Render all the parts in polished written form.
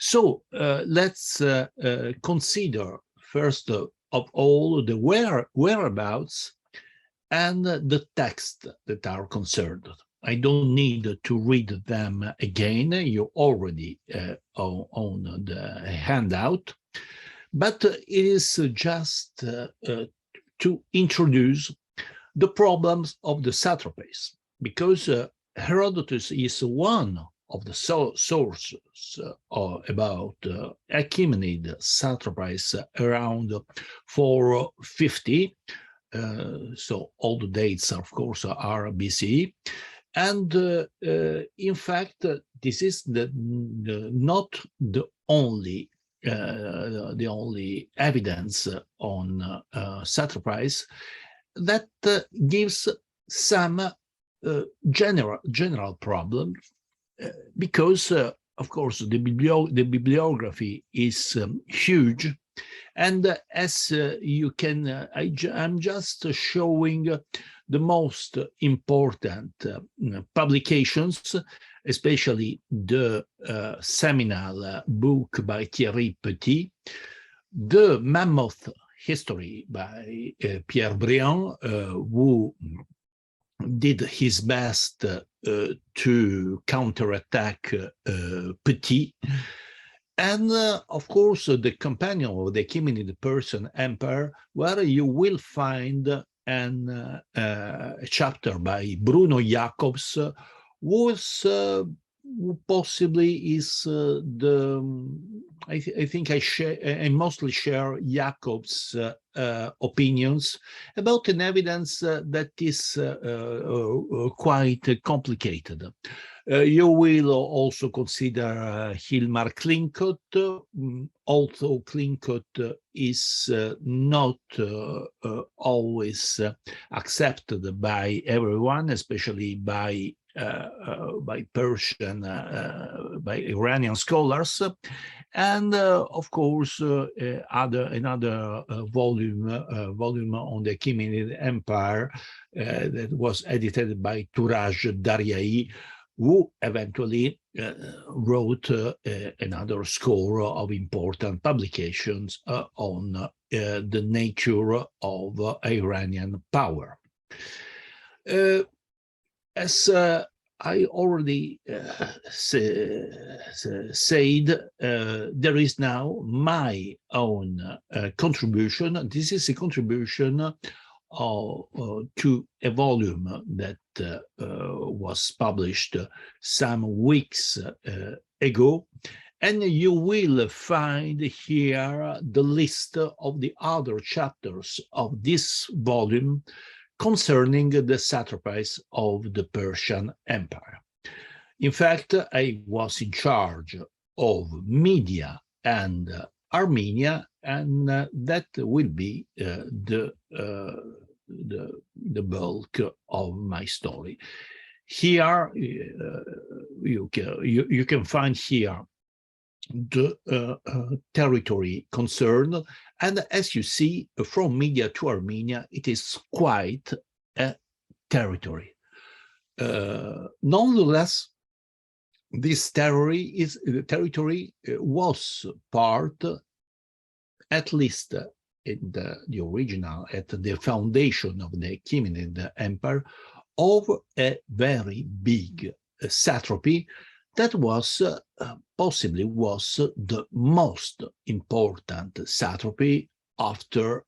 So let's consider first of all the whereabouts and the text that are concerned. I don't need to read them again. You already on the handout, but it is just to introduce the problems of the satrapies, because Herodotus is one of the sources about Achaemenid satrapies around 450. So all the dates, of course, are BCE. And in fact, this is not the only evidence on satrapies that gives some general problems, because of course the bibliography is huge, and as you can, I'm just showing the most important publications, especially the seminal book by Thierry Petit, the Mammoth History by Pierre Briand, who did his best to counterattack Petit, and of course the Companion of the Achaemenid Persian Empire, where you will find a chapter by Bruno Jacobs, who possibly is I think I mostly share Jacobs' opinions about an evidence that is quite complicated. You will also consider Hilmar Klinkott, although Klinkott is not always accepted by everyone, especially by Persian, by Iranian scholars, and of course another volume on the Achaemenid Empire that was edited by Touraj Daryai, who eventually wrote another score of important publications on the nature of Iranian power. As I already said, there is now my own contribution. This is a contribution to a volume that was published some weeks ago, and you will find here the list of the other chapters of this volume concerning the satrapies of the Persian Empire. In fact, I was in charge of Media and Armenia, and that will be the bulk of my story. Here, you can find here the territory concerned, and as you see, from Media to Armenia, it is quite a territory. Nonetheless, this territory was part, at least in the original, at the foundation of the Achaemenid Empire, of a very big satrapy that was possibly the most important satrapy after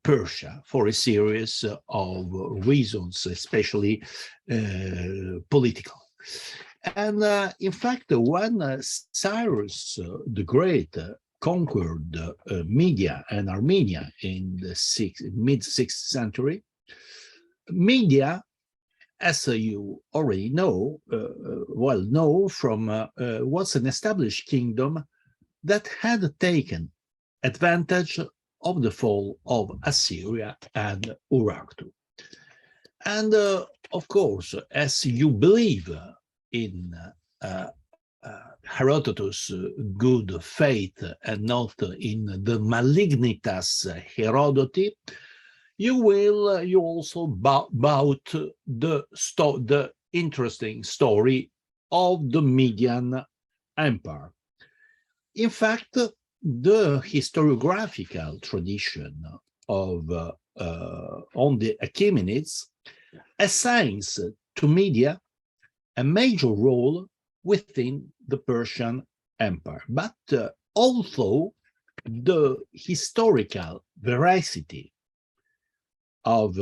Persia, for a series of reasons, especially political. And in fact, when Cyrus the Great conquered Media and Armenia in the mid-6th century, Media, as you already know, from was an established kingdom that had taken advantage of the fall of Assyria and Urartu. And of course, as you believe in Herodotus' good faith and not in the malignitas Herodoti, you also bout the interesting story of the Median Empire. In fact, the historiographical tradition of on the Achaemenids assigns to media a major role within the Persian Empire. But although the historical veracity of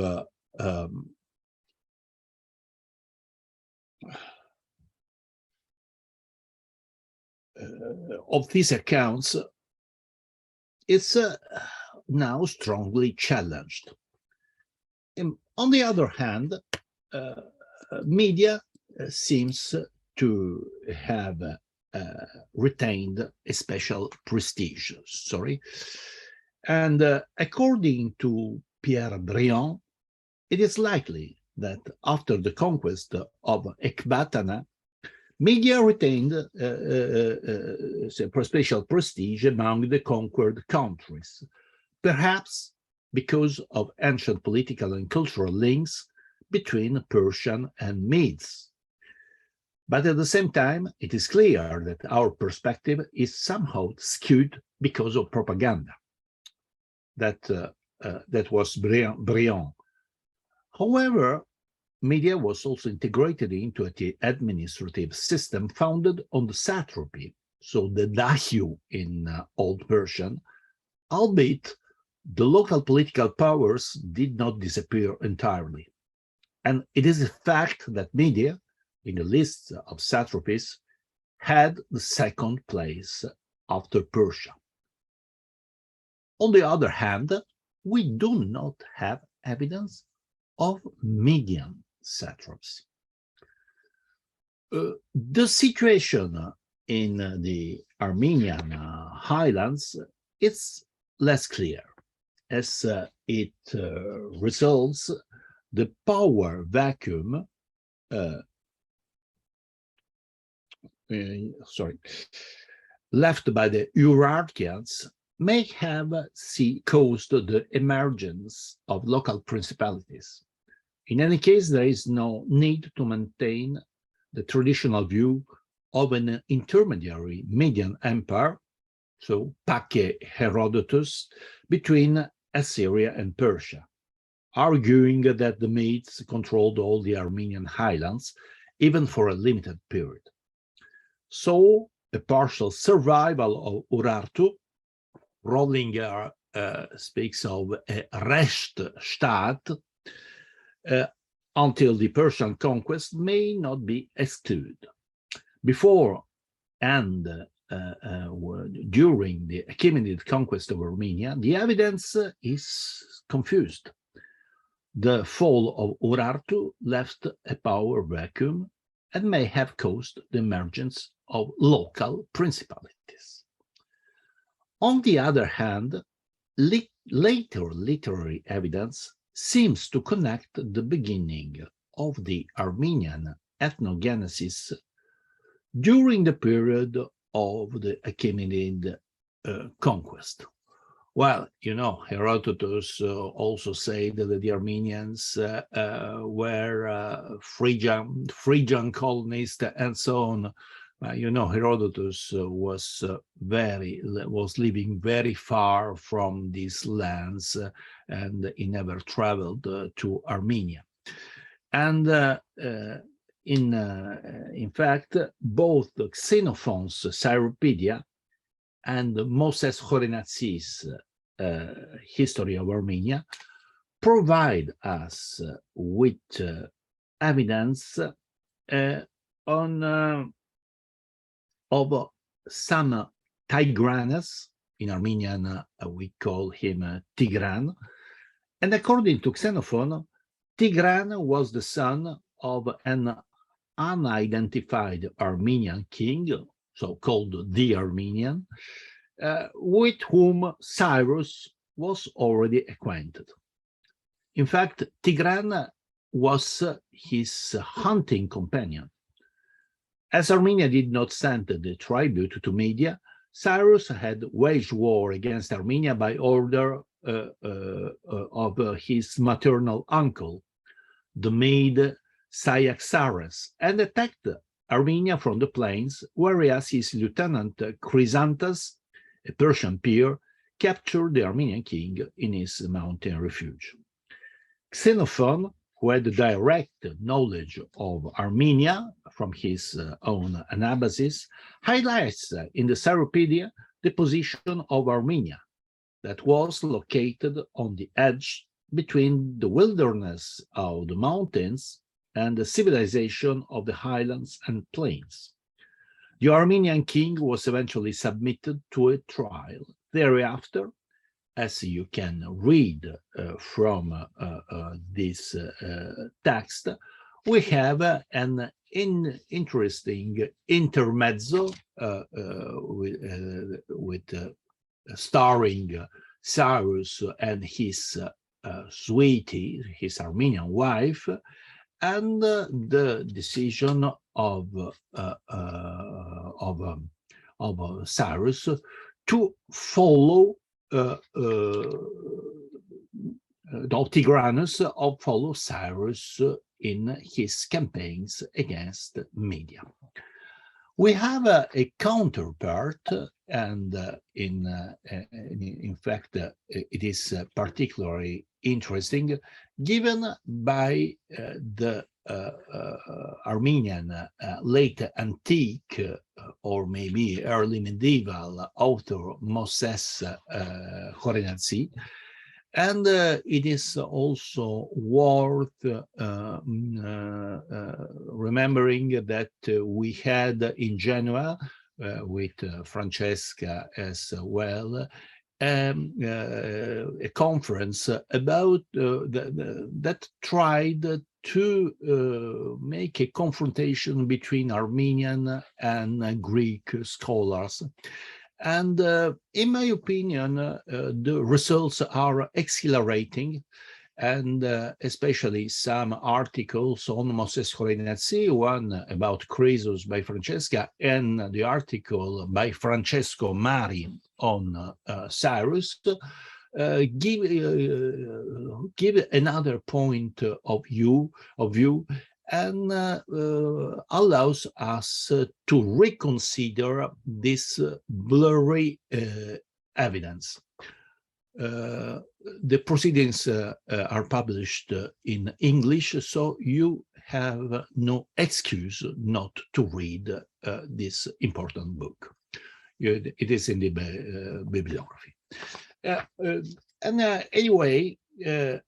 these accounts is now strongly challenged. On the other hand, media seems to have retained a special prestige. And according to Pierre Briand, it is likely that after the conquest of Ecbatana, media retained a special prestige among the conquered countries, perhaps because of ancient political and cultural links between Persian and Medes. But at the same time, it is clear that our perspective is somehow skewed because of propaganda. That was Briand. However, media was also integrated into the administrative system founded on the satrapy, so the dahiu in Old Persian, albeit the local political powers did not disappear entirely. And it is a fact that media, in the list of satrapies, had the second place after Persia. On the other hand, we do not have evidence of Median satraps. The situation in the Armenian highlands is less clear, as it resolves the power vacuum left by the Urartians may have caused the emergence of local principalities. In any case, there is no need to maintain the traditional view of an intermediary Median empire, so Pake Herodotus, between Assyria and Persia, arguing that the Medes controlled all the Armenian highlands, even for a limited period. So, a partial survival of Urartu, Rollinger speaks of a Rechtsstaat, until the Persian conquest may not be excluded. Before and during the Achaemenid conquest of Armenia, the evidence is confused. The fall of Urartu left a power vacuum and may have caused the emergence of local principalities. On the other hand, later literary evidence seems to connect the beginning of the Armenian ethnogenesis during the period of the Achaemenid conquest. Well, you know, Herodotus also said that the Armenians were Phrygian colonists and so on. You know, Herodotus was living very far from these lands, and he never traveled to Armenia. And in fact, both Xenophon's Cyropedia and Moses Khorenatsis' History of Armenia provide us with evidence of some Tigranes. In Armenian, we call him Tigran. And according to Xenophon, Tigran was the son of an unidentified Armenian king, so-called the Armenian, with whom Cyrus was already acquainted. In fact, Tigran was his hunting companion. As Armenia did not send the tribute to Media, Cyrus had waged war against Armenia by order of his maternal uncle, the Mede Cyaxares, and attacked Armenia from the plains, whereas his lieutenant Chrysantas, a Persian peer, captured the Armenian king in his mountain refuge. Xenophon, who had direct knowledge of Armenia from his own Anabasis, highlights in the Satrapedia the position of Armenia, that was located on the edge between the wilderness of the mountains and the civilization of the highlands and plains. The Armenian king was eventually submitted to a trial. Thereafter, as you can read from this text, we have an interesting intermezzo with starring Cyrus and his sweetie, his Armenian wife, and the decision of Cyrus to follow Tigranes of follow Cyrus in his campaigns against Media. We have a counterpart, and in fact, it is particularly interesting, given by the Armenian late antique or maybe early medieval author Moses Khorenatsi. And it is also worth remembering that we had in Genoa, with Francesca as well, a conference about that tried to make a confrontation between Armenian and Greek scholars. And in my opinion, the results are exhilarating, and especially some articles on Moses Khorenatsi, one about Croesus by Francesca, and the article by Francesco Mari on Cyrus, give another point of view, and allows us to reconsider this blurry evidence. The proceedings are published in English, so you have no excuse not to read this important book. It is in the bibliography. Anyway,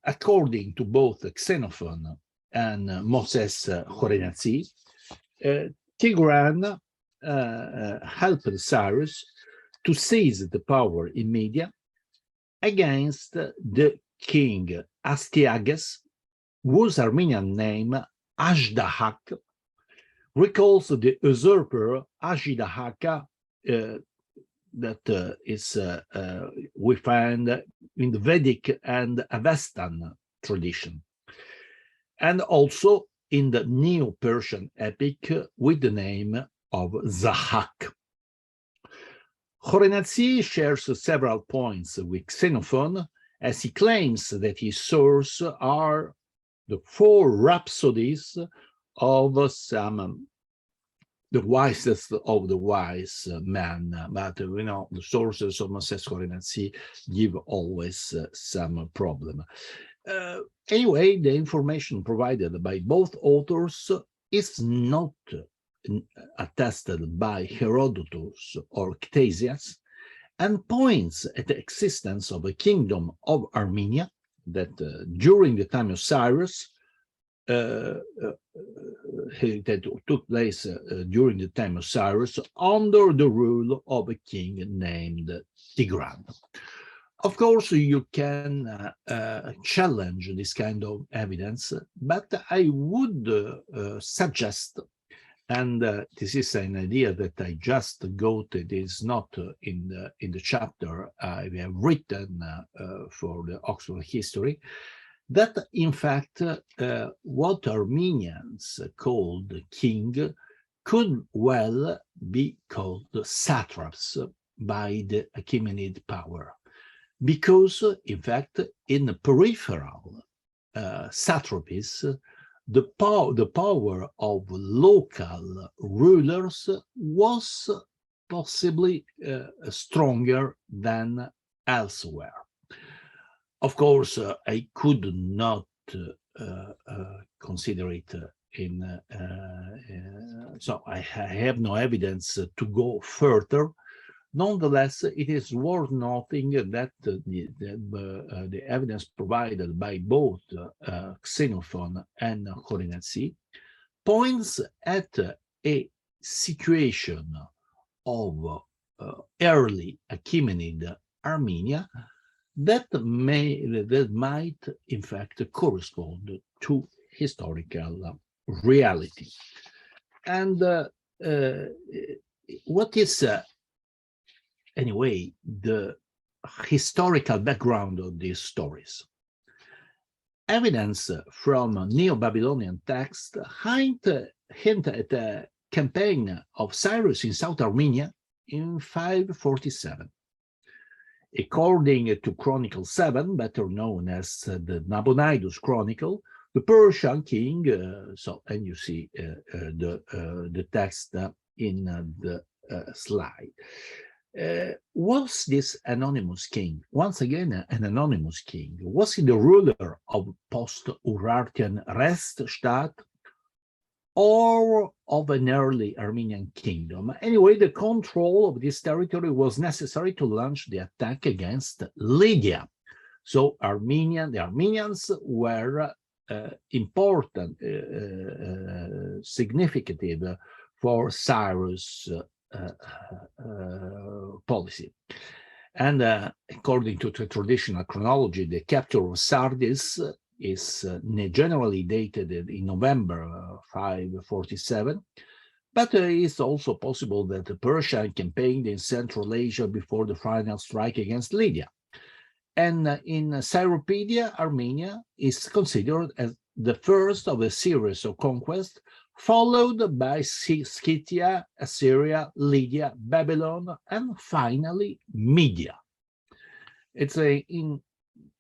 according to both Xenophon and Moses Khorenatsi, Tigran helped Cyrus to seize the power in Media against the king Astyages, whose Armenian name Ashdahak recalls the usurper Ajidahaka that is we find in the Vedic and Avestan tradition, and also in the Neo-Persian epic with the name of Zahak. Khorenatsi shares several points with Xenophon, as he claims that his source are the 4 rhapsodies of some the wisest of the wise men, but the sources of Moses Khorenatsi give always some problem. Anyway, the information provided by both authors is not attested by Herodotus or Ctesias, and points at the existence of a kingdom of Armenia that during the time of Cyrus, that took place during the time of Cyrus under the rule of a king named Tigran. Of course, you can challenge this kind of evidence, but I would suggest, and this is an idea that I just got, it is not in the chapter I have written for the Oxford History, that in fact what Armenians called king could well be called satraps by the Achaemenid power, because in fact in the peripheral satrapies the power of local rulers was possibly stronger than elsewhere. Of course, I could not consider it so I have no evidence to go further. Nonetheless, it is worth noting that the evidence provided by both Xenophon and Horinensi points at a situation of early Achaemenid Armenia that might in fact correspond to historical reality. And what is anyway the historical background of these stories? Evidence from Neo-Babylonian texts hint at a campaign of Cyrus in South Armenia in 547. According to Chronicle 7, better known as the Nabonidus Chronicle, the Persian king, and you see the text in the slide. Was this anonymous king, once again an anonymous king, was he the ruler of post-Urartian Reststadt or of an early Armenian kingdom? Anyway, the control of this territory was necessary to launch the attack against Lydia. So the Armenians were important, significant for Cyrus' policy. And according to the traditional chronology, the capture of Sardis is generally dated in November 547, but it is also possible that the Persian campaigned in Central Asia before the final strike against Lydia. And in Cyropedia, Armenia is considered as the first of a series of conquests, followed by Scythia, Assyria, Lydia, Babylon, and finally Media. It's an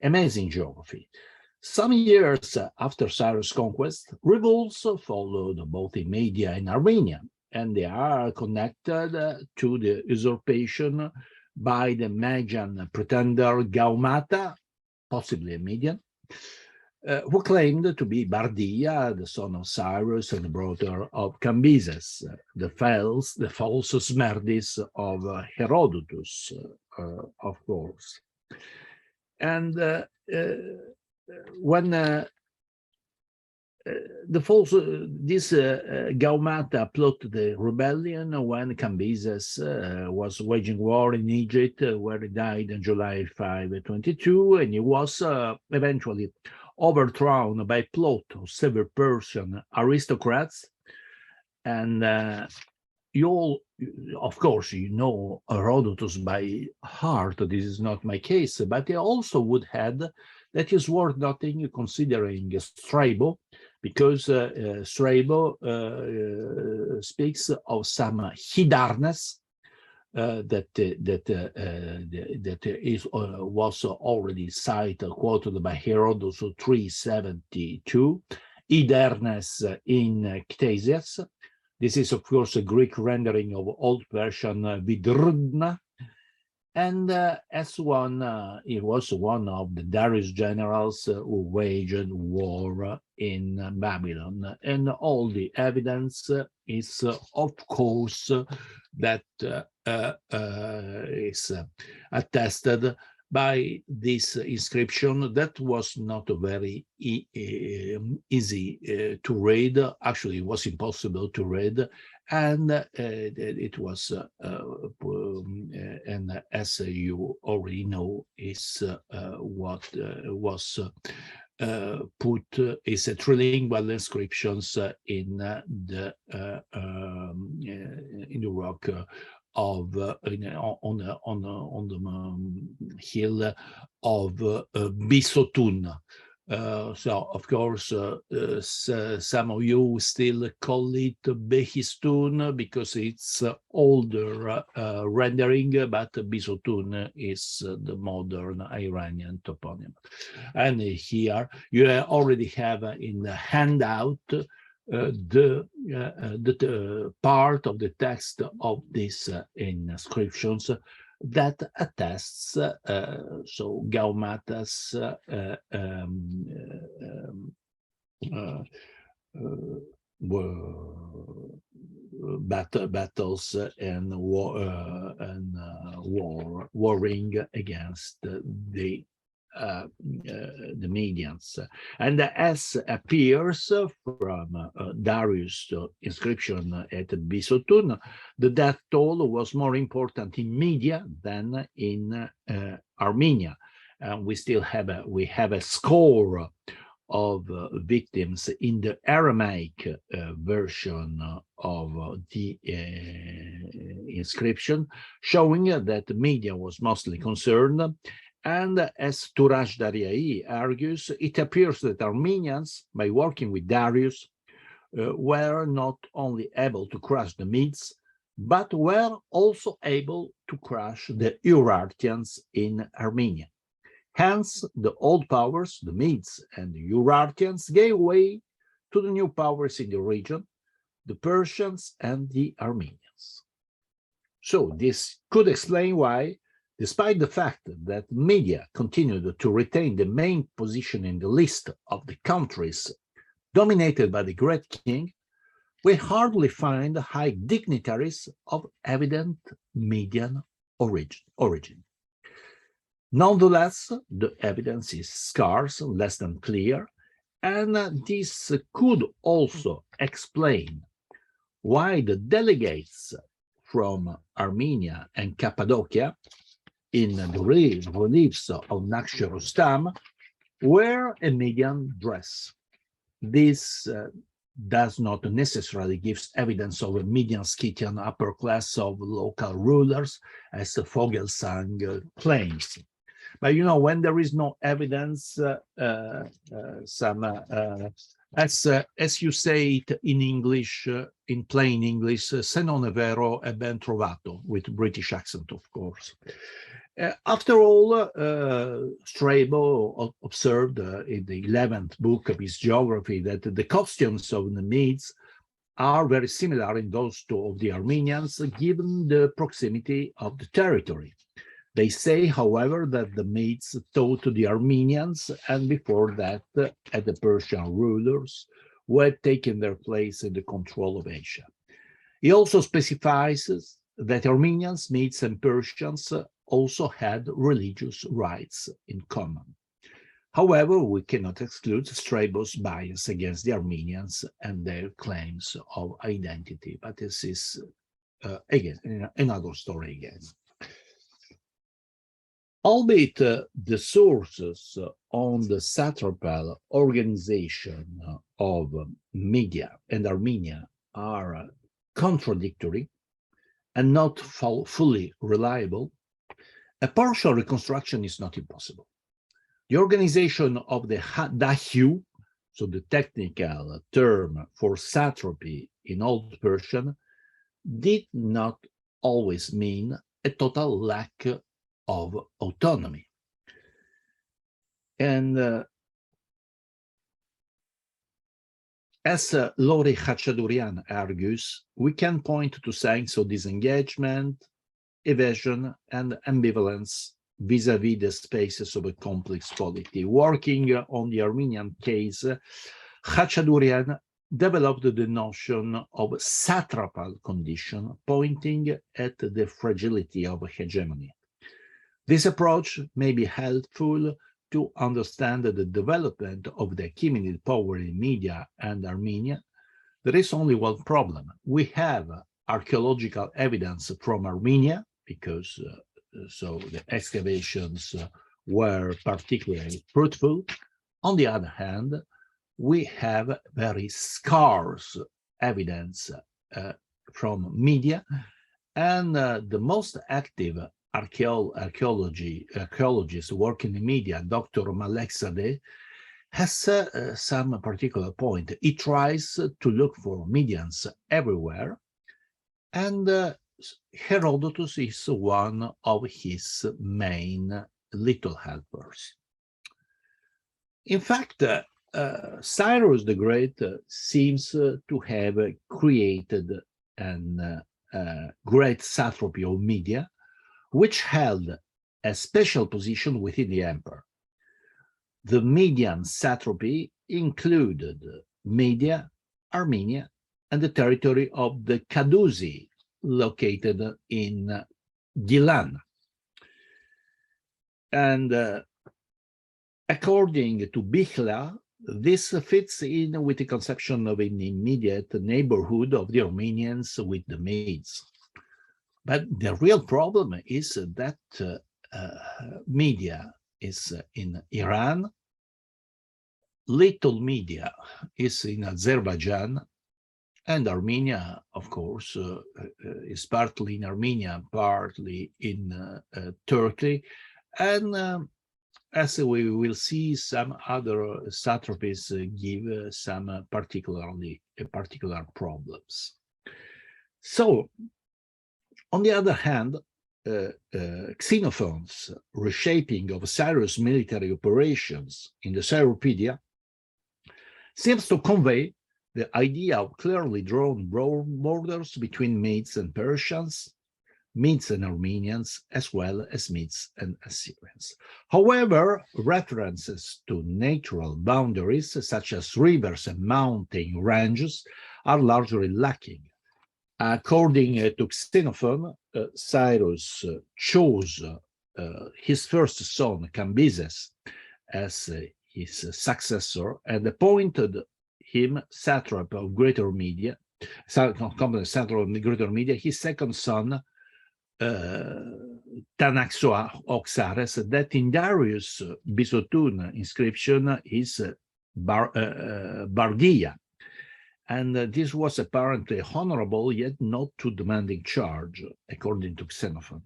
amazing geography. Some years after Cyrus' conquest, revolts followed both in Media and Armenia, and they are connected to the usurpation by the Magian pretender Gaumata, possibly a Median, who claimed to be Bardia, the son of Cyrus and the brother of Cambyses, the false Smerdis of Herodotus, of course. And when this Gaumata plotted the rebellion when Cambyses was waging war in Egypt, where he died in July 522, and he was eventually overthrown by plot of several Persian aristocrats. And of course, you know Herodotus by heart. This is not my case, but I also would add that is worth noting considering Strabo, because Strabo speaks of some Hydarnes that was already cited, quoted by Herodotus 372, Hydarnes in Ctesias. This is, of course, a Greek rendering of Old Persian Vidrudna, and he was one of the Darius generals who waged war in Babylon. And all the evidence is, of course, that is attested by this inscription that was not very easy to read. Actually, it was impossible to read, and it was, and as you already know, is what was put is a trilingual inscriptions in the rock of on the hill of Bisotun So, of course, some of you still call it Behistun because it's older rendering, but Bisotun is the modern Iranian toponym. And here you already have in the handout the part of the text of these inscriptions that attests, so Gaumatas battles and warring against the Medians, and as appears from Darius' inscription at Bisotun, the death toll was more important in Media than in Armenia, and we have a score of victims in the Aramaic version of the inscription, showing that Media was mostly concerned. And as Turaj Dariai argues, it appears that Armenians, by working with Darius, were not only able to crush the Medes, but were also able to crush the Urartians in Armenia. Hence, the old powers, the Medes and the Urartians, gave way to the new powers in the region, the Persians and the Armenians. So this could explain why, despite the fact that Media continued to retain the main position in the list of the countries dominated by the Great King, we hardly find high dignitaries of evident Median origin. Nonetheless, the evidence is scarce, less than clear, and this could also explain why the delegates from Armenia and Cappadocia in the reliefs of Naksh Rustam wear a Median dress. This does not necessarily give evidence of a Median Scythian upper class of local rulers, as Vogelsang claims. But you know, when there is no evidence, as you say it in English, in plain English, se non è vero è ben trovato, with British accent, of course. After all, Strabo observed in the 11th book of his geography that the costumes of the Medes are very similar in those of the Armenians, given the proximity of the territory. They say, however, that the Medes taught the Armenians, and before that, the Persian rulers who had taken their place in the control of Asia. He also specifies that Armenians, Medes, and Persians also had religious rites in common. However, we cannot exclude Strabo's bias against the Armenians and their claims of identity, but this is, again, another story again. Albeit the sources on the satrapal organization of Media and Armenia are contradictory and not fully reliable, a partial reconstruction is not impossible. The organization of the dahu, so the technical term for satrapy in Old Persian, did not always mean a total lack of autonomy. And as Lori Khachadurian argues, we can point to signs of disengagement, evasion, and ambivalence vis-à-vis the spaces of a complex polity. Working on the Armenian case, Khachadurian developed the notion of satrapal condition, pointing at the fragility of hegemony. This approach may be helpful to understand the development of the Achaemenid power in Media and Armenia. There is only one problem. We have archaeological evidence from Armenia, because so the excavations were particularly fruitful. On the other hand, we have very scarce evidence from Media, and the most active archaeologists working in Media, Dr. Malek Sadeh, has some particular point. He tries to look for Medians everywhere, and Herodotus is one of his main little helpers. In fact, Cyrus the Great seems to have created a great satrapy of Media, which held a special position within the empire. The Median satrapy included Media, Armenia, and the territory of the Cadusi, located in Gilan. And according to Bichla, this fits in with the conception of an immediate neighborhood of the Armenians with the Medes. But the real problem is that Media is in Iran, Little Media is in Azerbaijan, and Armenia, of course, is partly in Armenia, partly in Turkey, and as we will see, some other satrapies give some particular problems. So, on the other hand, Xenophon's reshaping of Cyrus' military operations in the Cyropedia seems to convey the idea of clearly drawn borders between Medes and Persians, Medes and Armenians, as well as Medes and Assyrians. However, references to natural boundaries, such as rivers and mountain ranges, are largely lacking. According to Xenophon, Cyrus chose his first son, Cambyses, as his successor and appointed him satrap of Greater Media, satrap of Greater Media. His second son, Tanaxoxares, that in Darius' Bisotun inscription is Bardia. And this was apparently honorable, yet not too demanding charge, according to Xenophon.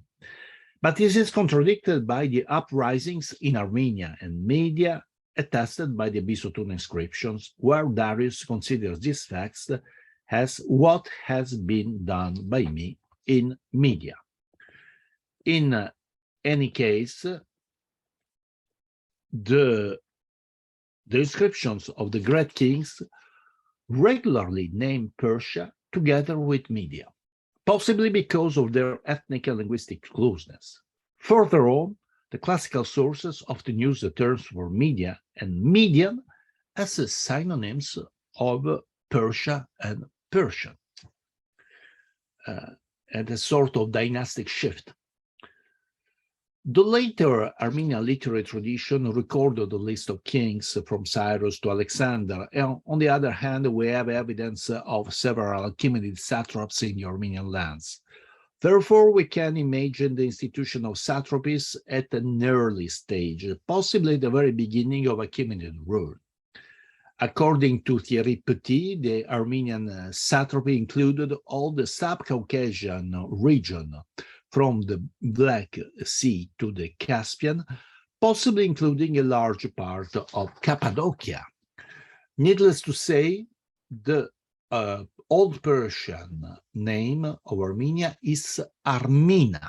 But this is contradicted by the uprisings in Armenia and Media, attested by the Bisotun inscriptions, where Darius considers these facts as what has been done by me in Media. In any case, the inscriptions of the great kings regularly name Persia together with Media, possibly because of their ethnic and linguistic closeness. Further on, the classical sources often use the terms for Media and Median as synonyms of Persia and Persian, and a sort of dynastic shift. The later Armenian literary tradition recorded a list of kings from Cyrus to Alexander, and on the other hand, we have evidence of several Achaemenid satraps in the Armenian lands. Therefore, we can imagine the institution of satrapies at an early stage, possibly the very beginning of Achaemenid rule. According to Thierry Petit, the Armenian satrapy included all the Sub-Caucasian region, from the Black Sea to the Caspian, possibly including a large part of Cappadocia. Needless to say, the Old Persian name of Armenia is Armina.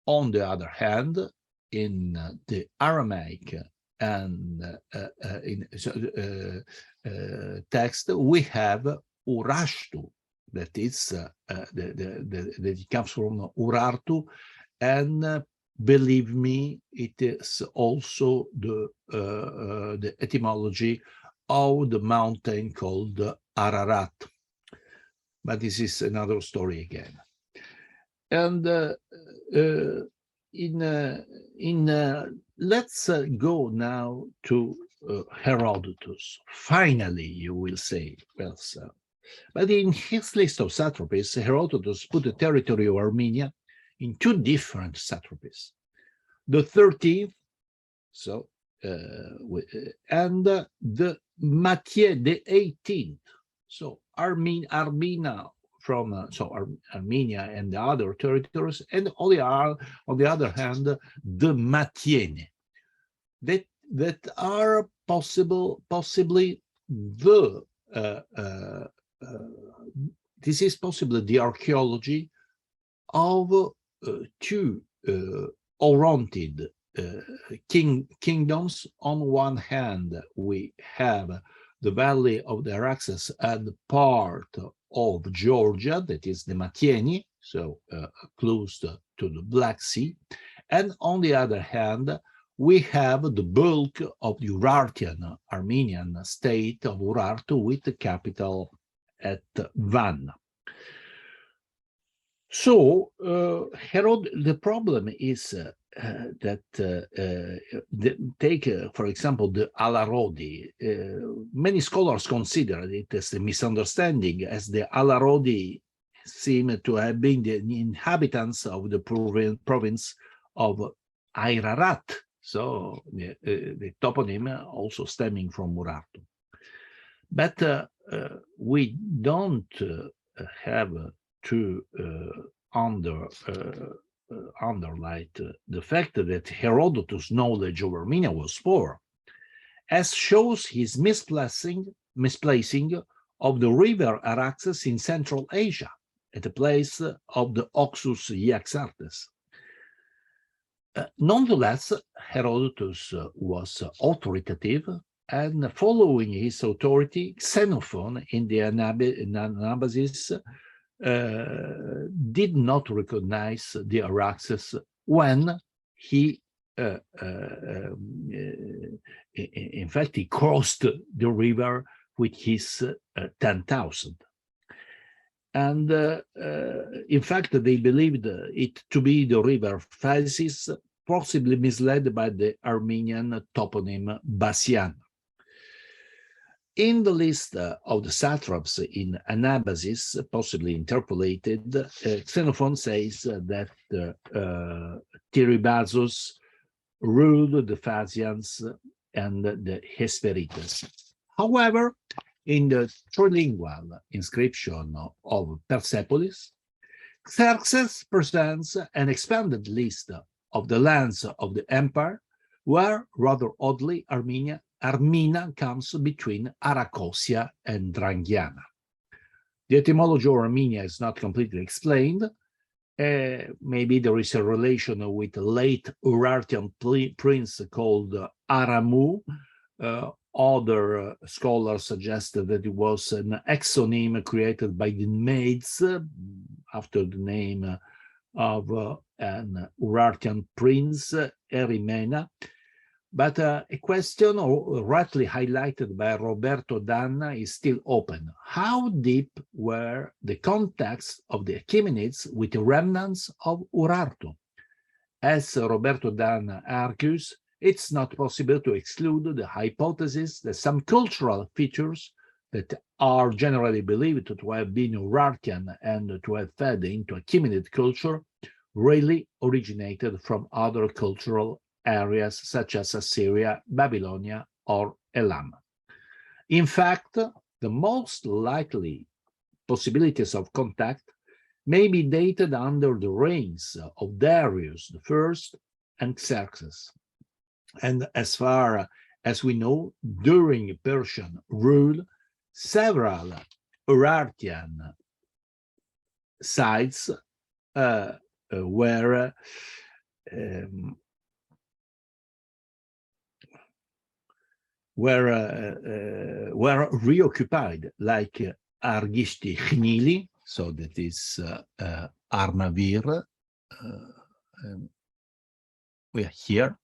On the other hand, in the Aramaic and text, we have Urashtu, that is that it comes from Urartu, and believe me, it is also the etymology of the mountain called Ararat. But this is another story again. And let's go now to Herodotus. Finally, you will say, well, sir. But in his list of satrapies, Herodotus put the territory of Armenia in two different satrapies. The 13th, and the Mathieu, the 18th. So Armenia from Armenia and the other territories, and on the other hand, the Matiene. That that are possibly the this is possibly the archaeology of two oriented kingdoms. On one hand, we have the valley of the Araxes and part of Georgia, that is the Matieni, so close to the Black Sea. And on the other hand, we have the bulk of the Urartian Armenian state of Urartu with the capital at Van. So the problem is that take, for example, the Alarodi. Many scholars consider it as a misunderstanding, as the Alarodi seem to have been the inhabitants of the province of Ararat. So the toponym also stemming from Urartu. But we don't have to underline the fact that Herodotus' knowledge of Armenia was poor, as shows his misplacing of the river Araxes in Central Asia, at the place of the Oxus Iaxartes. Nonetheless, Herodotus was authoritative, and following his authority, Xenophon in the Anabasis did not recognize the Araxes when he, in fact, he crossed the river with his 10,000. And in fact, they believed it to be the river Phasis, possibly misled by the Armenian toponym Basian. In the list of the satraps in Anabasis, possibly interpolated, Xenophon says that Tiribazus ruled the Phasians and the Hesperites. However, in the trilingual inscription of Persepolis, Xerxes presents an expanded list of the lands of the empire, where, rather oddly, Armina comes between Arachosia and Drangiana. The etymology of Armenia is not completely explained. Maybe there is a relation with a late Urartian prince called Aramu. Other scholars suggested that it was an exonym created by the Maids after the name of an Urartian prince, Erimena. But a question rightly highlighted by Roberto Danna is still open. How deep were the contacts of the Achaemenids with the remnants of Urartu? As Roberto Danna argues, it's not possible to exclude the hypothesis that some cultural features that are generally believed to have been Urartian and to have fed into Achaemenid culture really originated from other cultural areas such as Assyria, Babylonia, or Elam. In fact, the most likely possibilities of contact may be dated under the reigns of Darius I and Xerxes. And as far as we know, during Persian rule, several Urartian sites were reoccupied, like Argishti Khnili, so that is Armavir, we are here,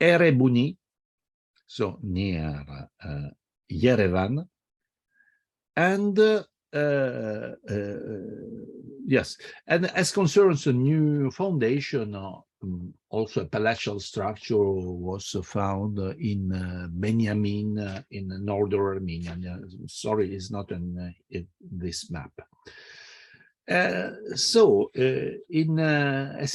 Erebuni, so near Yerevan, and yes, and as concerns a new foundation, also a palatial structure was found in Benjamin in northern Armenia. Sorry, it's not in this map. As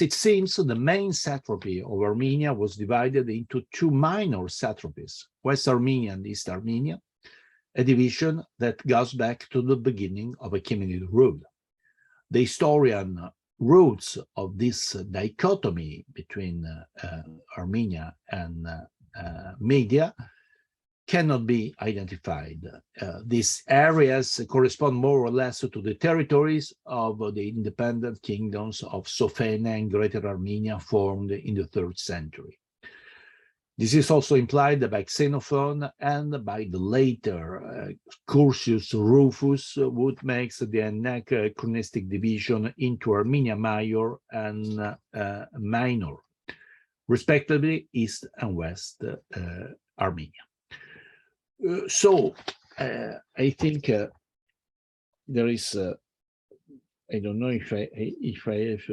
it seems, the main satrapy of Armenia was divided into two minor satrapies, West Armenia and East Armenia, a division that goes back to the beginning of Achaemenid rule. The historian roots of this dichotomy between Armenia and Media cannot be identified. These areas correspond more or less to the territories of the independent kingdoms of Sophene and Greater Armenia formed in the 3rd century. This is also implied by Xenophon and by the later Curtius Rufus, who makes the anachronistic division into Armenia Major and Minor, respectively East and West Armenia. So I think there is, I don't know if I have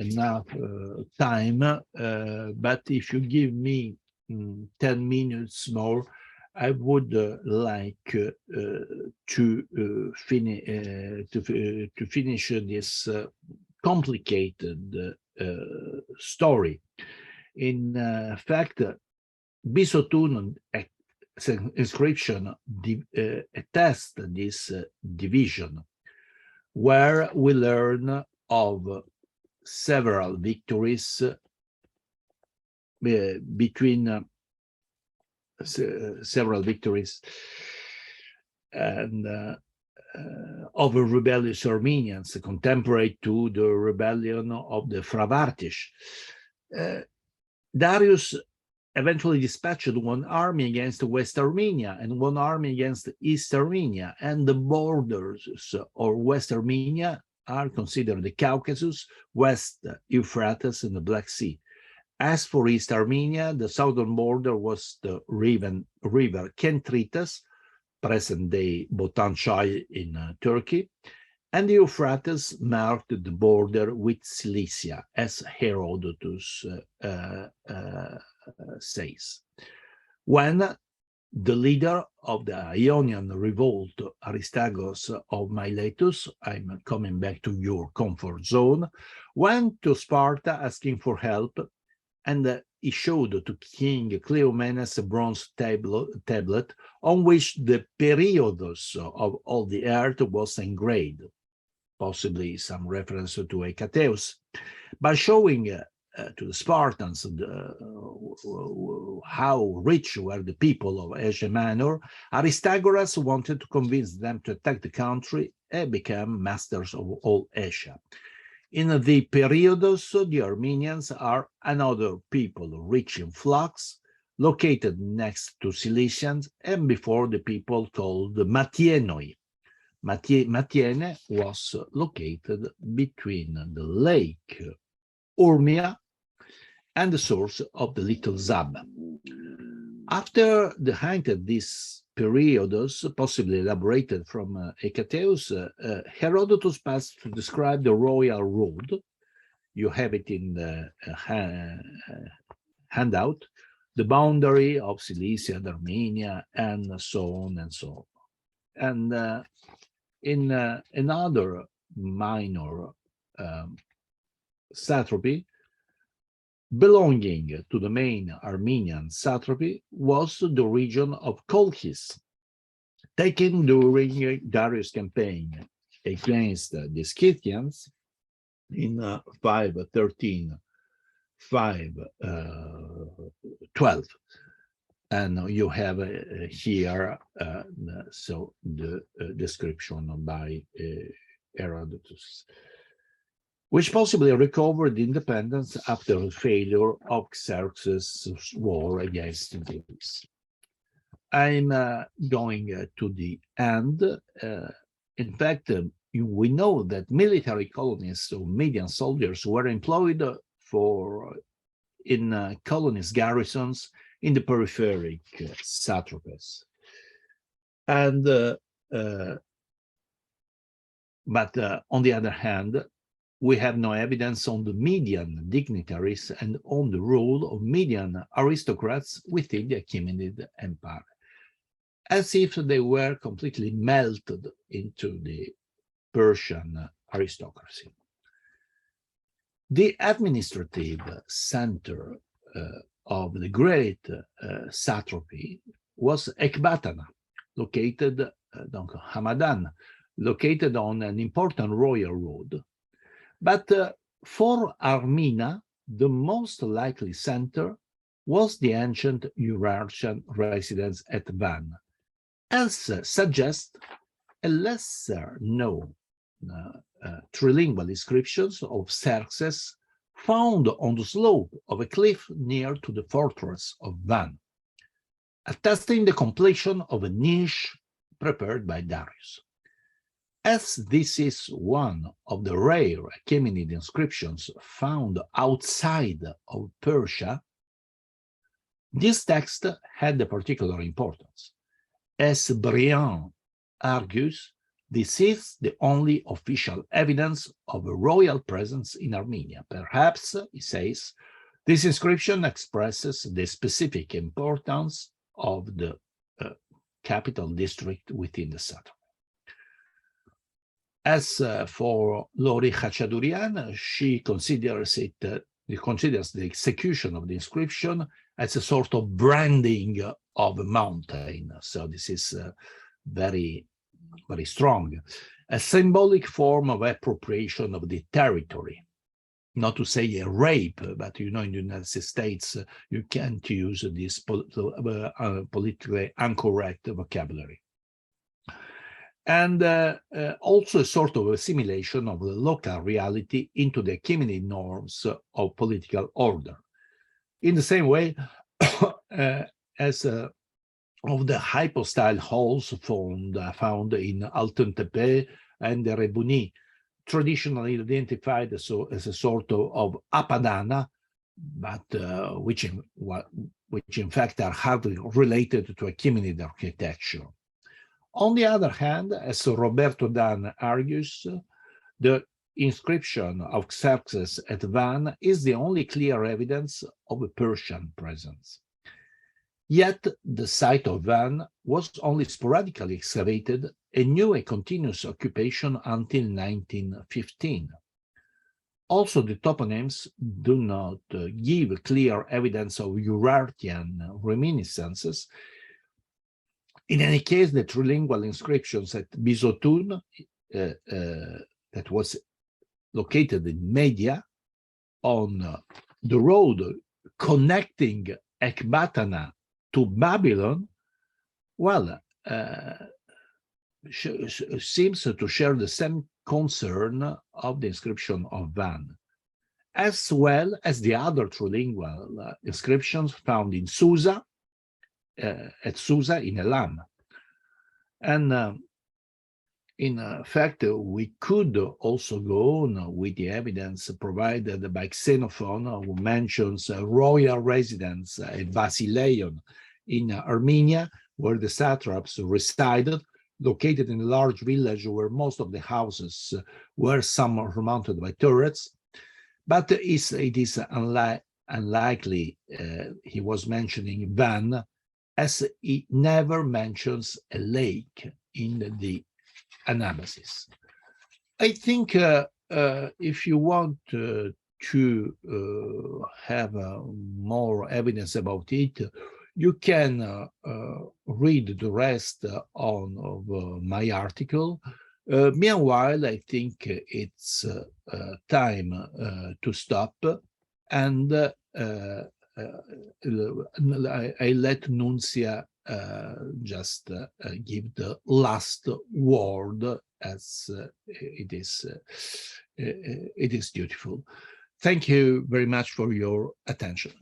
enough time, but if you give me 10 minutes more, I would like to finish this complicated story. In fact, Bisotun Inscription attests this division, where we learn of several victories and of rebellious Armenians, contemporary to the rebellion of the Fravartish. Darius eventually dispatched one army against West Armenia and one army against East Armenia, and the borders of West Armenia are considered the Caucasus, West Euphrates, and the Black Sea. As for East Armenia, the southern border was the river Kentritas, present-day Botançay in Turkey, and the Euphrates marked the border with Cilicia, as Herodotus says. When the leader of the Ionian revolt, Aristagos of Miletus, I'm coming back to your comfort zone, went to Sparta asking for help, and he showed to King Cleomenes a bronze tablet on which the periodos of all the earth was engraved, possibly some reference to Hecateus, by showing to the Spartans how rich were the people of Asia Minor. Aristagoras wanted to convince them to attack the country and become masters of all Asia. In the Periodos, the Armenians are another people rich in flocks, located next to Cilicians and before the people called the Matienoi. Matiene was located between the lake Urmia and the source of the Little Zab. After the height of this Periodos, possibly elaborated from Hecateus, Herodotus passed to describe the royal road. You have it in the handout, the boundary of Cilicia and Armenia, and so on and so on. And in another minor satrapy, belonging to the main Armenian satrapy, was the region of Colchis, taken during Darius' campaign against the Scythians in 513, 512. And you have here so the description by Herodotus, which possibly recovered independence after the failure of Xerxes' war against Greece. I'm going to the end. In fact, we know that military colonists or Median soldiers were employed in colonist garrisons in the peripheric satrapies. And but on the other hand, we have no evidence on the Median dignitaries and on the rule of Median aristocrats within the Achaemenid Empire, as if they were completely melted into the Persian aristocracy. The administrative center of the great satrapy was Ecbatana, located, Hamadan, located on an important royal road. But for Armina, the most likely center was the ancient Urartian residence at Van, as suggests a lesser known trilingual inscriptions of Xerxes found on the slope of a cliff near to the fortress of Van, attesting the completion of a niche prepared by Darius. As this is one of the rare Achaemenid inscriptions found outside of Persia, this text had a particular importance. As Briand argues, this is the only official evidence of a royal presence in Armenia. Perhaps, he says, this inscription expresses the specific importance of the capital district within the satrapy. As for Lori Khachadurian, she considers the execution of the inscription as a sort of branding of a mountain. So this is very strong. A symbolic form of appropriation of the territory. Not to say a rape, but in the United States, you can't use this politically incorrect vocabulary. And also a sort of assimilation of the local reality into the Achaemenid norms of political order. In the same way as of the hypostyle halls found in Altyn-Tepe and the Rebuni, traditionally identified as a sort of apadana, but which in fact are hardly related to Achaemenid architecture. On the other hand, as Roberto Dan argues, the inscription of Xerxes at Van is the only clear evidence of a Persian presence. Yet the site of Van was only sporadically excavated and knew a continuous occupation until 1915. Also, the toponyms do not give clear evidence of Urartian reminiscences. In any case, the trilingual inscriptions at Bisotun, that was located in Media, on the road connecting Ecbatana to Babylon, well, seems to share the same concern of the inscription of Van, as well as the other trilingual inscriptions found in Susa, at Susa in Elam. And in fact, we could also go on with the evidence provided by Xenophon, who mentions a royal residence at Basileion in Armenia, where the satraps resided, located in a large village where most of the houses were surmounted by turrets. But it is unlikely he was mentioning Van, as he never mentions a lake in the Anabasis. I think if you want to have more evidence about it, you can read the rest of my article. Meanwhile, I think it's time to stop, and I let Nuncia just give the last word, as it is dutiful. Thank you very much for your attention.